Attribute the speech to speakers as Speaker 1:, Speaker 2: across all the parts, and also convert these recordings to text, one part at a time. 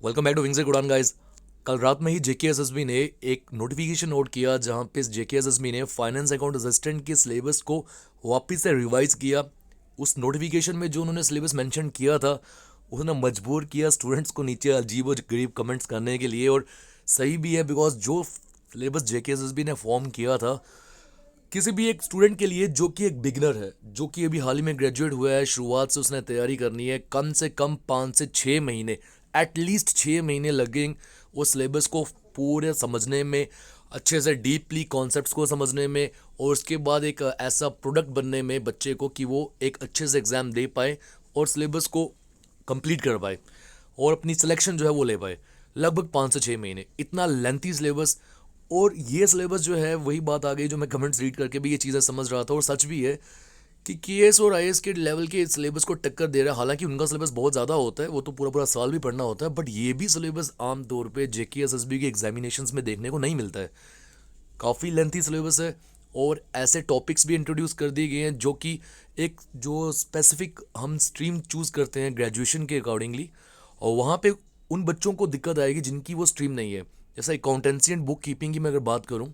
Speaker 1: Welcome back to wings उड़ान guys. कल रात में ही जेकेएसएसबी ने एक नोटिफिकेशन नोट किया जहां पे जेकेएसएसबी ने फाइनेंस अकाउंट असिस्टेंट के सिलेबस को वापस से रिवाइज किया। उस नोटिफिकेशन में जो उन्होंने सिलेबस मेंशन किया था उन्होंने मजबूर किया स्टूडेंट्स को नीचे अजीब और गरीब कमेंट्स करने के लिए। और सही भी है बिकॉज जो सिलेबस जेकेएसएसबी ने फॉर्म किया था किसी भी एक स्टूडेंट के लिए जो कि एक बिगनर है, जो कि अभी हाल ही में ग्रेजुएट हुआ है, शुरुआत से उसने तैयारी करनी है, कम से कम 5 से 6 महीने, एटलीस्ट 6 महीने लगेंगे उस सिलेबस को पूरे समझने में, अच्छे से डीपली कॉन्सेप्ट्स को समझने में, और उसके बाद एक ऐसा प्रोडक्ट बनने में बच्चे को कि वो एक अच्छे से एग्ज़ाम दे पाए और सिलेबस को कंप्लीट कर पाए और अपनी सिलेक्शन जो है वो ले पाए। लगभग 5 से 6 महीने, इतना लेंथी सिलेबस। और ये सिलेबस जो है वही बात आ गई जो मैं कमेंट्स रीड करके भी ये चीज़ें समझ रहा था, और सच भी है कि केएस और आईएएस के लेवल के सिलेबस को टक्कर दे रहा है। हालांकि उनका सिलेबस बहुत ज़्यादा होता है, वो तो पूरा पूरा साल भी पढ़ना होता है, बट ये भी सिलेबस आम तौर पे जेकेएसएसबी के एग्जामिनेशंस में देखने को नहीं मिलता है। काफ़ी लेंथी सिलेबस है और ऐसे टॉपिक्स भी इंट्रोड्यूस कर दिए गए हैं जो कि एक जो स्पेसिफिक हम स्ट्रीम चूज़ करते हैं ग्रेजुएशन के अकॉर्डिंगली, और वहाँ पे उन बच्चों को दिक्कत आएगी जिनकी वो स्ट्रीम नहीं है। जैसा अकाउंटेंसी एंड बुक कीपिंग की मैं अगर बात करूँ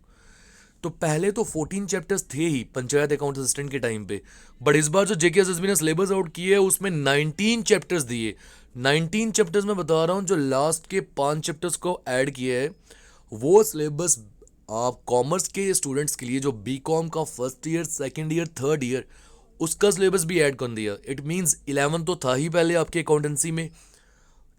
Speaker 1: तो पहले तो 14 चैप्टर्स थे ही पंचायत अकाउंट असिस्टेंट के टाइम पे, बट इस बार जो जेकेएसएसबी ने सिलेबस आउट किया है उसमें 19 चैप्टर्स दिए। 19 चैप्टर्स में बता रहा हूँ, जो लास्ट के 5 चैप्टर्स को ऐड किया है वो सिलेबस आप कॉमर्स के स्टूडेंट्स के लिए, जो बीकॉम का first year, second year, third year, उसका सिलेबस भी ऐड कर दिया। इट मीन्स 11 तो था ही पहले आपके अकाउंटेंसी में,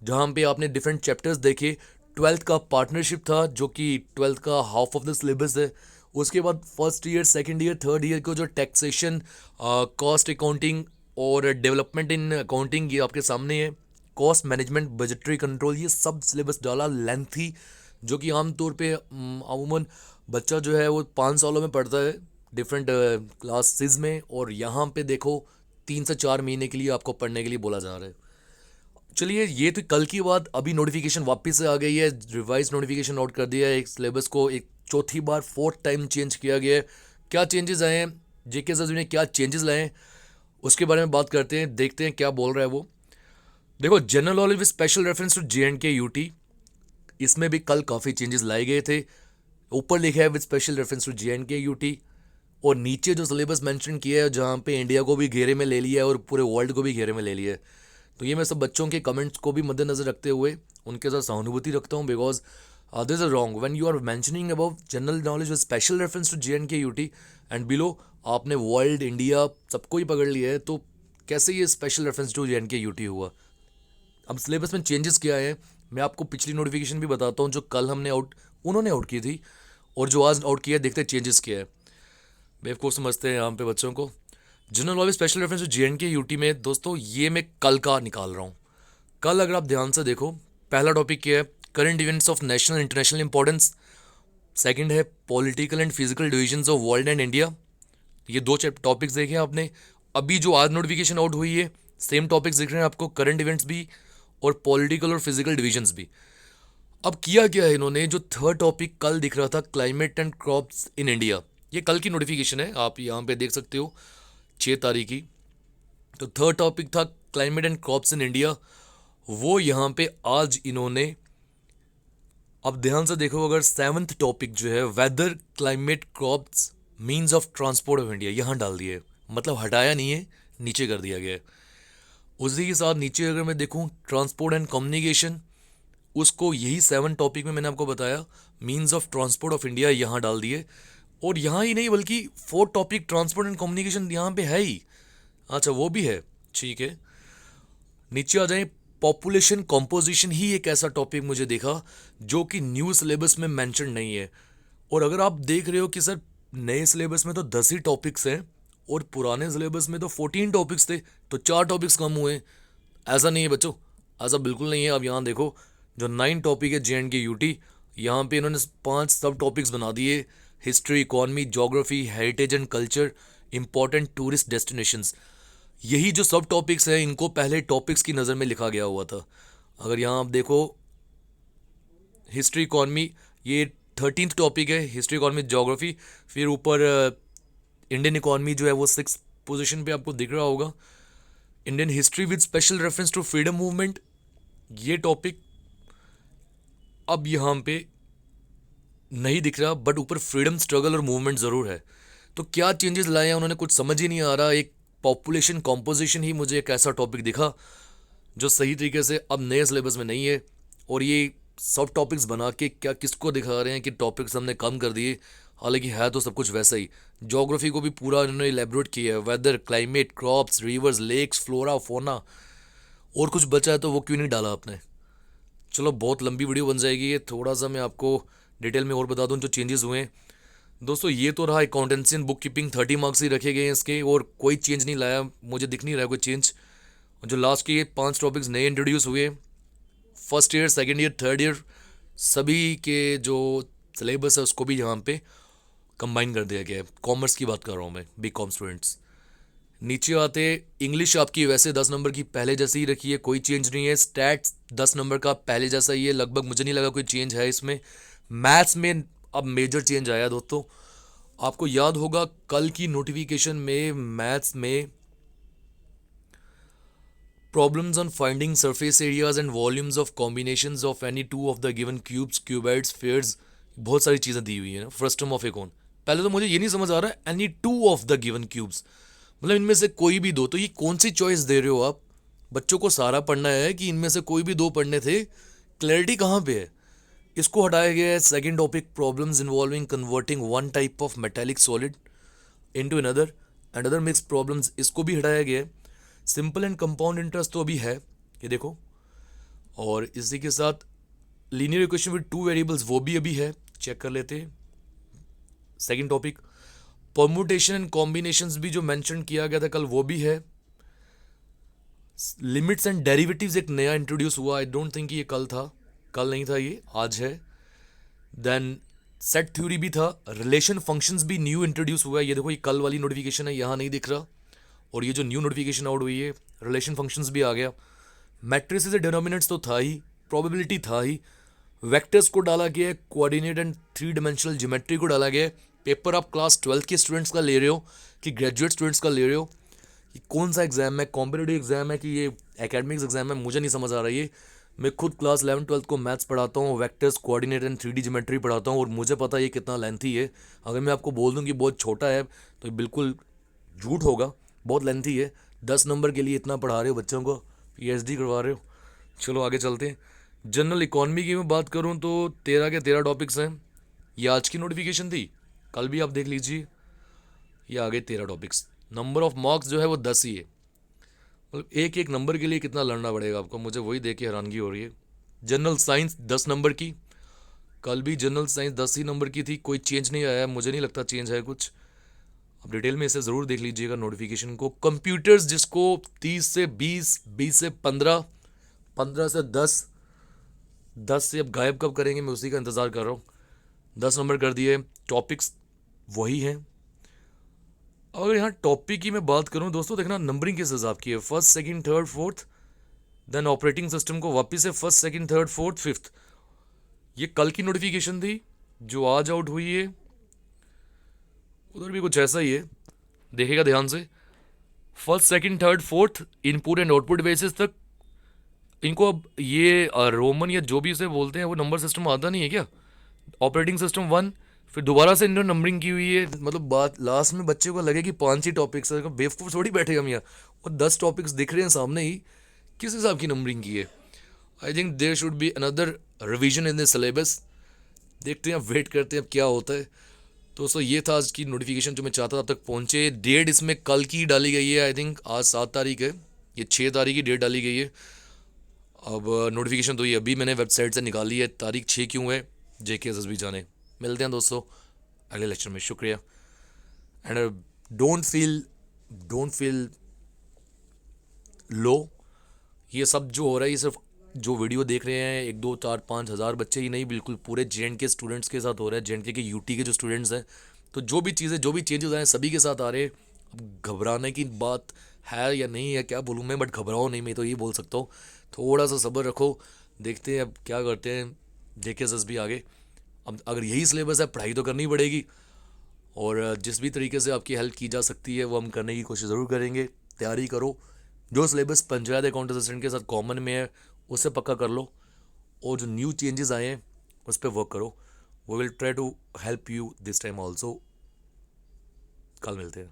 Speaker 1: जहाँ पे आपने डिफरेंट चैप्टर्स देखे। ट्वेल्थ का पार्टनरशिप था जो कि ट्वेल्थ का हाफ ऑफ द सिलेबस है। उसके बाद first year, second year, third year को जो टैक्सेशन, कॉस्ट अकाउंटिंग और डेवलपमेंट इन अकाउंटिंग, ये आपके सामने है। कॉस्ट मैनेजमेंट, बजटरी कंट्रोल, ये सब सिलेबस डाला लेंथी, जो कि आमतौर पे अमूमन बच्चा जो है वो 5 सालों में पढ़ता है डिफरेंट क्लासेस में, और यहाँ पे देखो 3 से 4 महीने के लिए आपको पढ़ने के लिए बोला जा रहा है। चलिए, ये तो कल की बात। अभी नोटिफिकेशन वापस से आ गई है, रिवाइज नोटिफिकेशन आउट कर दिया है, एक सिलेबस को एक चौथी बार, फोर्थ टाइम चेंज किया गया है। क्या चेंजेस आए हैं, जेके सर ने क्या चेंजेस लाए हैं, उसके बारे में बात करते हैं, देखते हैं क्या बोल रहा है वो। देखो, general knowledge with special reference to J and K UT, इसमें भी कल काफ़ी चेंजेस लाए गए थे। ऊपर लिखा है with special reference to J and K UT, और नीचे जो सिलेबस मेंशन किया है जहाँ पे इंडिया को भी घेरे में ले लिया है और पूरे वर्ल्ड को भी घेरे में ले लिया है। तो ये मैं सब बच्चों के कमेंट्स को भी मद्देनजर रखते हुए उनके साथ सहानुभूति रखता हूँ, because this is wrong when you are mentioning about general knowledge with special reference to J and K UT and below आपने वर्ल्ड, इंडिया सबको ही पकड़ लिया है, तो कैसे ये special reference to J and K UT हुआ। अब सिलेबस में चेंजेस क्या है, मैं आपको पिछली नोटिफिकेशन भी बताता हूँ जो कल हमने आउट, उन्होंने आउट की थी, और जो आज आउट किया है, देखते हैं चेंजेस क्या है। बेवकूफ़ समझते हैं यहाँ पे बच्चों को। General knowledge special reference to J and K UT में दोस्तों ये मैं कल का निकाल रहा हूँ। कल अगर आप ध्यान से देखो, पहला टॉपिक क्या है, current events of national international importance. Second है political and physical divisions of world and India. ये दो टॉपिक्स देखे आपने। अभी जो आज नोटिफिकेशन आउट हुई है, सेम टॉपिक्स दिख रहे हैं आपको, करंट इवेंट्स भी और पॉलिटिकल और फिजिकल डिविजन्स भी। अब किया क्या है इन्होंने, जो थर्ड टॉपिक कल दिख रहा था, climate and crops in India, ये कल की नोटिफिकेशन है, आप यहाँ पे देख सकते हो, 6 तारीख की। तो थर्ड टॉपिक था climate and crops in India, वो यहाँ पे आज इन्होंने, अब ध्यान से देखो, अगर सेवन्थ टॉपिक जो है weather, climate, crops, means of transport of India, यहाँ डाल दिया है। मतलब हटाया नहीं है, नीचे कर दिया गया है। उसी के साथ नीचे अगर मैं देखूँ ट्रांसपोर्ट एंड कम्युनिकेशन, उसको यही 7 टॉपिक में मैंने आपको बताया, means of transport of India, यहाँ डाल दिए। और यहाँ ही नहीं बल्कि 4 टॉपिक ट्रांसपोर्ट एंड कम्युनिकेशन यहाँ पे है ही। अच्छा, वो भी है, ठीक है। नीचे आ जाए, पॉपुलेशन कॉम्पोजिशन ही एक ऐसा टॉपिक मुझे देखा जो कि न्यू सिलेबस में मेंशन नहीं है। और अगर आप देख रहे हो कि सर नए सिलेबस में तो 10 ही टॉपिक्स हैं और पुराने सिलेबस में तो 14 टॉपिक्स थे, तो 4 टॉपिक्स कम हुए। ऐसा नहीं है बच्चों, ऐसा बिल्कुल नहीं है। अब यहाँ देखो, जो 9 टॉपिक है जेएंडके यूटी, यहाँ पे इन्होंने 5 सब टॉपिक्स बना दिए, history, economy, geography, heritage and culture, important tourist destinations. यही जो सब टॉपिक्स हैं इनको पहले टॉपिक्स की नज़र में लिखा गया हुआ था। अगर यहाँ आप देखो, हिस्ट्री, इकोनॉमी, ये 13th टॉपिक है, हिस्ट्री, इकोनॉमी, ज्योग्राफी। फिर ऊपर इंडियन इकोनॉमी जो है वो 6th पोजीशन पे आपको दिख रहा होगा। Indian history with special reference to freedom movement, ये टॉपिक अब यहाँ पे नहीं दिख रहा, बट ऊपर फ्रीडम स्ट्रगल और मूवमेंट ज़रूर है। तो क्या चेंजेस लाए हैं उन्होंने, कुछ समझ ही नहीं आ रहा। एक पॉपुलेशन कॉम्पोजिशन ही मुझे एक ऐसा टॉपिक दिखा जो सही तरीके से अब नए सिलेबस में नहीं है, और ये सब टॉपिक्स बना के क्या किसको दिखा रहे हैं कि टॉपिक्स हमने कम कर दिए, हालांकि है तो सब कुछ वैसा ही। ज्योग्राफी को भी पूरा इन्होंने इलेबोरेट किया है, weather, climate, crops, rivers, lakes, flora, fauna, और कुछ बचा है तो वो क्यों नहीं डाला आपने। चलो बहुत लंबी वीडियो बन जाएगी ये, थोड़ा सा मैं आपको डिटेल में और बता दूं जो चेंजेस हुए हैं। दोस्तों ये तो रहा accountancy and bookkeeping, 30 marks ही रखे गए हैं इसके, और कोई चेंज नहीं लाया, मुझे दिख नहीं रहा कोई चेंज। जो लास्ट के ये 5 टॉपिक्स नए इंट्रोड्यूस हुए, first year, second year, third year, सभी के जो सिलेबस है उसको भी यहाँ पे कंबाइन कर दिया गया है। कॉमर्स की बात कर रहा हूँ मैं, बी कॉम स्टूडेंट्स। नीचे आते, इंग्लिश आपकी वैसे 10 नंबर की पहले जैसे ही रखी है, कोई चेंज नहीं है। स्टैट्स 10 नंबर का पहले जैसा ही है लगभग, मुझे नहीं लगा कोई चेंज है इसमें। मैथ्स में अब मेजर चेंज आया दोस्तों। आपको याद होगा कल की नोटिफिकेशन में मैथ्स में problems on finding surface areas and volumes of combinations of any two of the given cubes, cuboids, spheres, बहुत सारी चीज़ें दी हुई है ना, फ्रस्टम ऑफ ए कौन। पहले तो मुझे ये नहीं समझ आ रहा है, any two of the given cubes, मतलब इनमें से कोई भी दो, तो ये कौन सी चॉइस दे रहे हो आप। बच्चों को सारा पढ़ना है कि इनमें से कोई भी दो पढ़ने थे, क्लैरिटी कहाँ पे है। इसको हटाया गया है। Second topic, problems involving converting one type of metallic solid into another and other mix problems, इसको भी हटाया गया है। सिंपल एंड कंपाउंड इंटरेस्ट तो अभी है, ये देखो, और इसी के साथ linear equation with two variables वो भी अभी है, चेक कर लेते हैं। Second topic, permutation and combinations भी जो मेंशन किया गया था कल वो भी है। लिमिट्स एंड डेरिवेटिव्स एक नया इंट्रोड्यूस हुआ, आई डोंट थिंक ये कल था, कल नहीं था ये, आज है। देन सेट थ्योरी भी था, रिलेशन फंक्शंस भी न्यू इंट्रोड्यूस हुआ है, ये देखो ये कल वाली नोटिफिकेशन है, यहाँ नहीं दिख रहा, और ये जो न्यू नोटिफिकेशन आउट हुई है रिलेशन फंक्शंस भी आ गया। मैट्रिसेस डिनोमिनेट्स तो था ही, प्रोबेबिलिटी था ही, वेक्टर्स को डाला गया है, कोऑर्डिनेट एंड 3 डायमेंशनल ज्योमेट्री को डाला गया है। पेपर आप क्लास 12 के स्टूडेंट्स का ले रहे हो कि ग्रेजुएट स्टूडेंट्स का ले रहे हो, ये कौन सा एग्जाम है, कॉम्पिटेटिव एग्जाम है कि ये एकेडमिक्स एग्जाम है, मुझे नहीं समझ आ रहा है ये। मैं खुद क्लास 11-12 को मैथ्स पढ़ाता हूँ, vectors, coordinate and 3D geometry पढ़ाता हूँ, और मुझे पता है ये कितना लेंथी है। अगर मैं आपको बोल दूँ कि बहुत छोटा है तो ये बिल्कुल झूठ होगा, बहुत लेंथी है। 10 नंबर के लिए इतना पढ़ा रहे हो बच्चों को, PhD करवा रहे हो। चलो आगे चलते हैं। जनरल इकॉनमी की मैं बात करूं तो 13 के 13 टॉपिक्स हैं, ये आज की नोटिफिकेशन थी, कल भी आप देख लीजिए, ये आ गए 13 टॉपिक्स। नंबर ऑफ मार्क्स जो है वो 10 ही है, मतलब एक एक नंबर के लिए कितना लड़ना पड़ेगा आपको, मुझे वही देख के हैरानगी हो रही है। जनरल साइंस 10 नंबर की, कल भी जनरल साइंस 10 ही नंबर की थी, कोई चेंज नहीं आया, मुझे नहीं लगता चेंज है कुछ। अब डिटेल में इसे ज़रूर देख लीजिएगा नोटिफिकेशन को। कंप्यूटर्स जिसको 30 से 20, 20 से 15, 15 से 10, 10 से अब गायब कब करेंगे मैं उसी का इंतज़ार कर रहा हूँ। 10 नंबर कर दिए, टॉपिक्स वही हैं। अगर यहाँ टॉपिक की मैं बात करूँ दोस्तों, देखना नंबरिंग किस हिसाब की है, first, second, third, fourth, then operating system को वापस से first, second, third, fourth, fifth. ये कल की नोटिफिकेशन थी जो आज आउट हुई है, उधर भी कुछ ऐसा ही है, देखेगा ध्यान से। First, second, third, fourth input and output basis तक इनको अब ये रोमन या जो भी इसे बोलते हैं वो नंबर सिस्टम आता नहीं है क्या। ऑपरेटिंग सिस्टम 1, फिर दोबारा से इन्होंने नंबरिंग की हुई है, मतलब बात लास्ट में बच्चे को लगे कि 5 ही टॉपिक्स है, बेवकूफ़ थोड़ी बैठेगा हम यहाँ, और 10 टॉपिक्स दिख रहे हैं सामने ही, किस हिसाब की नंबरिंग की है। I think there should be another revision in the syllabus. देखते हैं, अब वेट करते हैं अब क्या होता है। तो दोस्तों ये था आज की नोटिफिकेशन जो मैं चाहता था अब तक पहुँचे। डेट इसमें कल की डाली गई है, आई थिंक आज 7 तारीख है, ये 6 तारीख की डेट डाली गई है। अब नोटिफिकेशन तो ये अभी मैंने वेबसाइट से निकाली है, तारीख 6 क्यों है JKSSB जाने। मिलते हैं दोस्तों अगले लेक्चर में, शुक्रिया। एंड डोंट फील लो, ये सब जो हो रहा है ये सिर्फ जो वीडियो देख रहे हैं 1, 2, 4, 5 हज़ार बच्चे ही नहीं, बिल्कुल पूरे JNK स्टूडेंट्स के साथ हो रहा है, JNK के UT के जो स्टूडेंट्स हैं, तो जो भी चीज़ें जो भी चेंजेस आए सभी के साथ आ रहे हैं। अब घबराने की बात है या नहीं है क्या बोलूँ मैं, बट घबराओ नहीं, मैं तो ये बोल सकता हूँ, थोड़ा सा सब्र रखो, देखते हैं अब क्या करते हैं JKSSB आगे। अब अगर यही सिलेबस है, पढ़ाई तो करनी पड़ेगी, और जिस भी तरीके से आपकी हेल्प की जा सकती है वो हम करने की कोशिश ज़रूर करेंगे। तैयारी करो, जो सिलेबस पंचायत अकाउंट असिस्टेंट के साथ कॉमन में है उससे पक्का कर लो, और जो न्यू चेंजेस आए हैं उस पर वर्क करो। We will try to help you this time also. कल मिलते हैं।